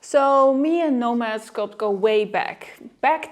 So me and Nomad Sculpt go way back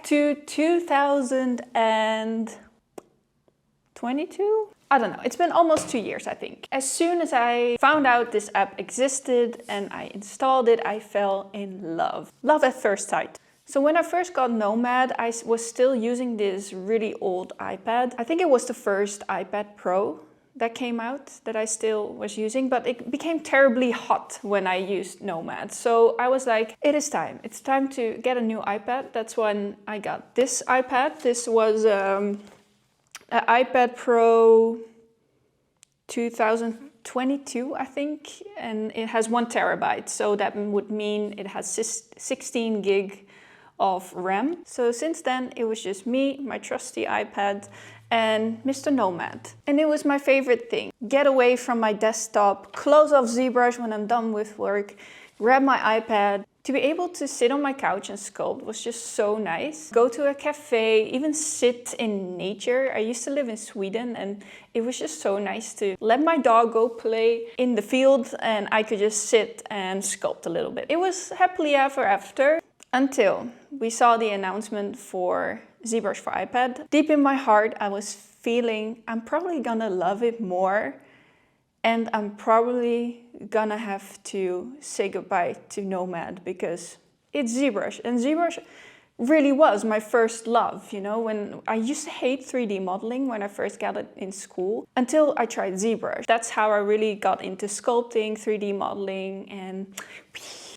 to 2022? I don't know, it's been almost 2 years, I think. As soon as I found out this app existed and I installed it, I fell in love. Love at first sight. So when I first got Nomad, I was still using this really old iPad. I think it was the first iPad Pro that came out that I still was using, but it became terribly hot when I used Nomad. So I was like, it is time. It's time to get a new iPad. That's when I got this iPad. This was an iPad Pro 2022, I think, and it has 1 terabyte. So that would mean it has 16 gig of RAM. So since then, it was just me, my trusty iPad, and Mr. Nomad. And it was my favorite thing. Get away from my desktop, close off Zbrush when I'm done with work, grab my iPad. To be able to sit on my couch and sculpt was just so nice. Go to a cafe, even sit in nature. I used to live in Sweden and it was just so nice to let my dog go play in the field and I could just sit and sculpt a little bit. It was happily ever after. Until we saw the announcement for Zbrush for iPad. Deep in my heart, I was feeling I'm probably gonna love it more and I'm probably gonna have to say goodbye to Nomad because it's Zbrush. And Zbrush really was my first love, you know, when I used to hate 3D modeling when I first got it in school until I tried Zbrush. That's how I really got into sculpting, 3D modeling, and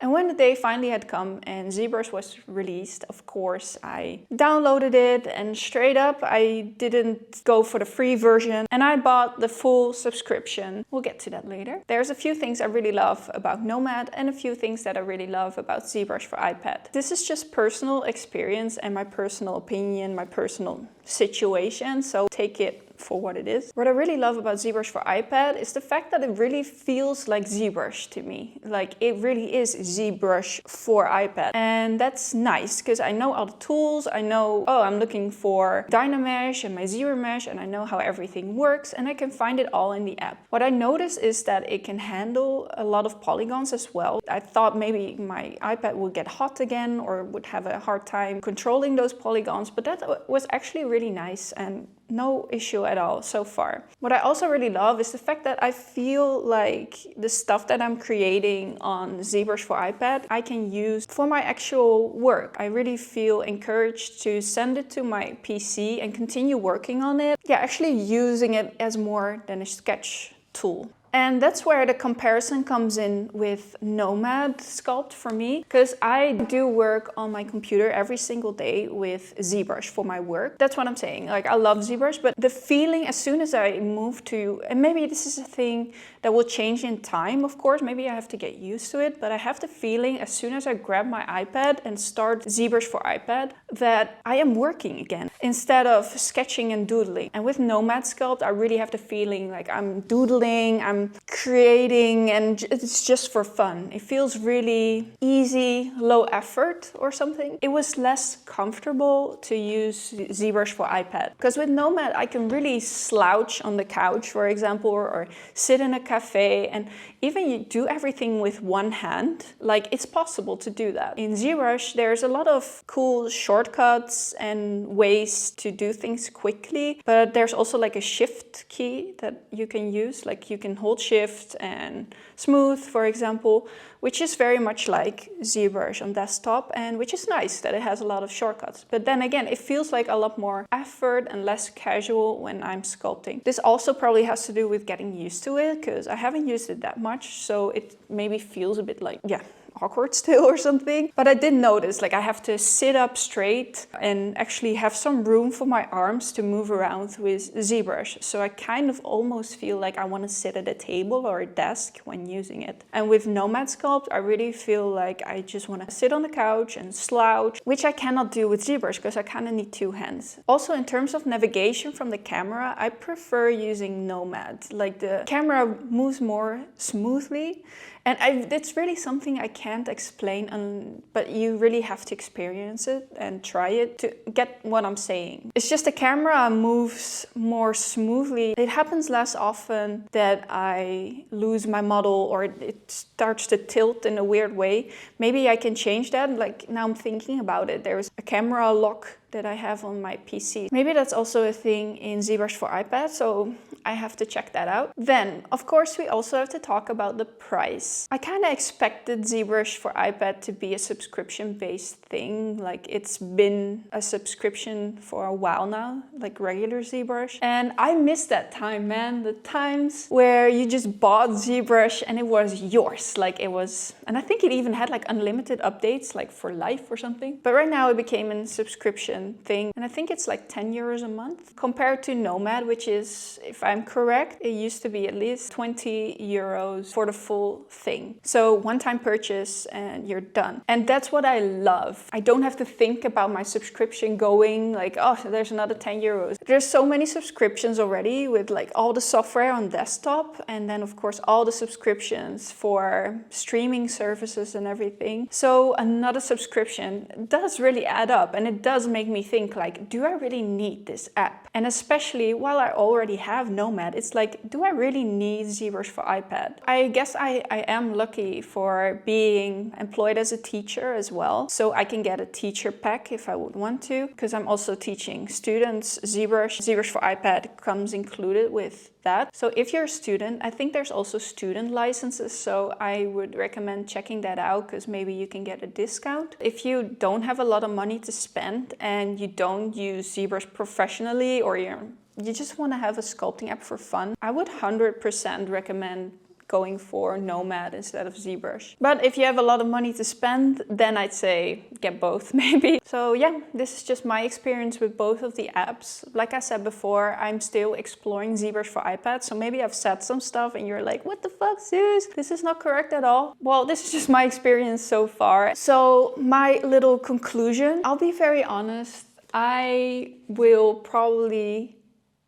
when the day finally had come and Zbrush was released, of course, I downloaded it and straight up, I didn't go for the free version and I bought the full subscription. We'll get to that later. There's a few things I really love about Nomad and a few things that I really love about Zbrush for iPad. This is just personal experience and my personal opinion, my personal situation, so take it for what it is. What I really love about Zbrush for iPad is the fact that it really feels like Zbrush to me. Like it really is Zbrush for iPad. And that's nice because I know all the tools. I know, oh, I'm looking for Dynamesh and my Zero Mesh and I know how everything works and I can find it all in the app. What I noticed is that it can handle a lot of polygons as well. I thought maybe my iPad would get hot again or would have a hard time controlling those polygons, but that was actually really nice and no issue at all so far. What I also really love is the fact that I feel like the stuff that I'm creating on Zbrush for iPad, I can use for my actual work. I really feel encouraged to send it to my PC and continue working on it. Yeah, actually using it as more than a sketch tool. And that's where the comparison comes in with Nomad Sculpt for me, because I do work on my computer every single day with Zbrush for my work. That's what I'm saying. Like I love Zbrush, but the feeling as soon as I move to, and maybe this is a thing that will change in time, of course, maybe I have to get used to it, but I have the feeling as soon as I grab my iPad and start Zbrush for iPad that I am working again instead of sketching and doodling. And with Nomad Sculpt, I really have the feeling like I'm doodling, I'm creating, and it's just for fun. It feels really easy, low effort or something. It was less comfortable to use Zbrush for iPad because with Nomad I can really slouch on the couch, for example, or sit in a cafe and even you do everything with one hand. Like it's possible to do that. In Zbrush there's a lot of cool shortcuts and ways to do things quickly, but there's also like a shift key that you can use. Like you can hold shift and smooth, for example, which is very much like Zbrush on desktop and which is nice that it has a lot of shortcuts. But then again, it feels like a lot more effort and less casual when I'm sculpting. This also probably has to do with getting used to it because I haven't used it that much, so it maybe feels a bit like, yeah, awkward still or something. But I did notice like I have to sit up straight and actually have some room for my arms to move around with Zbrush. So I kind of almost feel like I want to sit at a table or a desk when using it. And with Nomad Sculpt, I really feel like I just want to sit on the couch and slouch, which I cannot do with Zbrush because I kind of need two hands. Also, in terms of navigation from the camera, I prefer using Nomad. Like the camera moves more smoothly It's really something I can't explain, but you really have to experience it and try it to get what I'm saying. It's just the camera moves more smoothly. It happens less often that I lose my model or it starts to tilt in a weird way. Maybe I can change that. Like now I'm thinking about it. There's a camera lock that I have on my PC. Maybe that's also a thing in Zbrush for iPad, so I have to check that out. Then, of course, we also have to talk about the price. I kind of expected Zbrush for iPad to be a subscription-based thing. Like it's been a subscription for a while now, like regular Zbrush. And I miss that time, man. The times where you just bought Zbrush and it was yours. Like it was, and I think it even had like unlimited updates, like for life or something. But right now it became a subscription thing, and I think it's like 10 euros a month compared to Nomad, which is, if I'm correct, it used to be at least 20 euros for the full thing. So one-time purchase and you're done. And that's what I love. I don't have to think about my subscription going like, oh, there's another 10 euros. There's so many subscriptions already with like all the software on desktop, and then of course all the subscriptions for streaming services and everything. So another subscription does really add up, and it does make me think like, do I really need this app? And especially while I already have Nomad, it's like, do I really need Zbrush for iPad? I guess I am lucky for being employed as a teacher as well. So I can get a teacher pack if I would want to, because I'm also teaching students Zbrush for iPad comes included with that. So if you're a student, I think there's also student licenses, so I would recommend checking that out because maybe you can get a discount. If you don't have a lot of money to spend and you don't use Zbrush professionally, or you just want to have a sculpting app for fun, I would 100% recommend going for Nomad instead of Zbrush. But if you have a lot of money to spend, then I'd say get both maybe. So yeah, this is just my experience with both of the apps. Like I said before, I'm still exploring Zbrush for iPad, so maybe I've said some stuff and you're like, what the fuck, Zeus? This is not correct at all. Well, this is just my experience so far. So my little conclusion, I'll be very honest, I will probably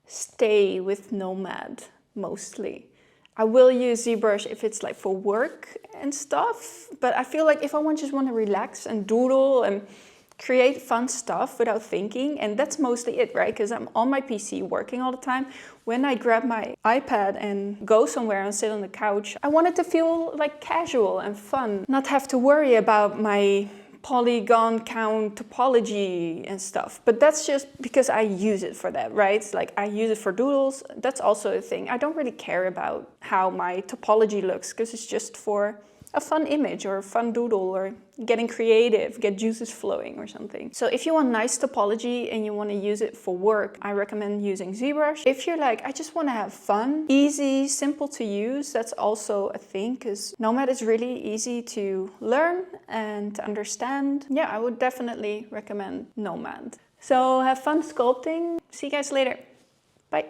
stay with Nomad mostly. I will use Zbrush if it's like for work and stuff, but I feel like if I just want to relax and doodle and create fun stuff without thinking, and that's mostly it, right? Because I'm on my PC working all the time. When I grab my iPad and go somewhere and sit on the couch, I want it to feel like casual and fun, not have to worry about my polygon count topology and stuff. But that's just because I use it for that, right? It's like I use it for doodles. That's also a thing. I don't really care about how my topology looks because it's just for a fun image or a fun doodle or getting creative, get juices flowing or something. So if you want nice topology and you want to use it for work, I recommend using Zbrush. If you're like, I just want to have fun, easy, simple to use, that's also a thing because Nomad is really easy to learn and to understand. Yeah, I would definitely recommend Nomad. So have fun sculpting. See you guys later. Bye.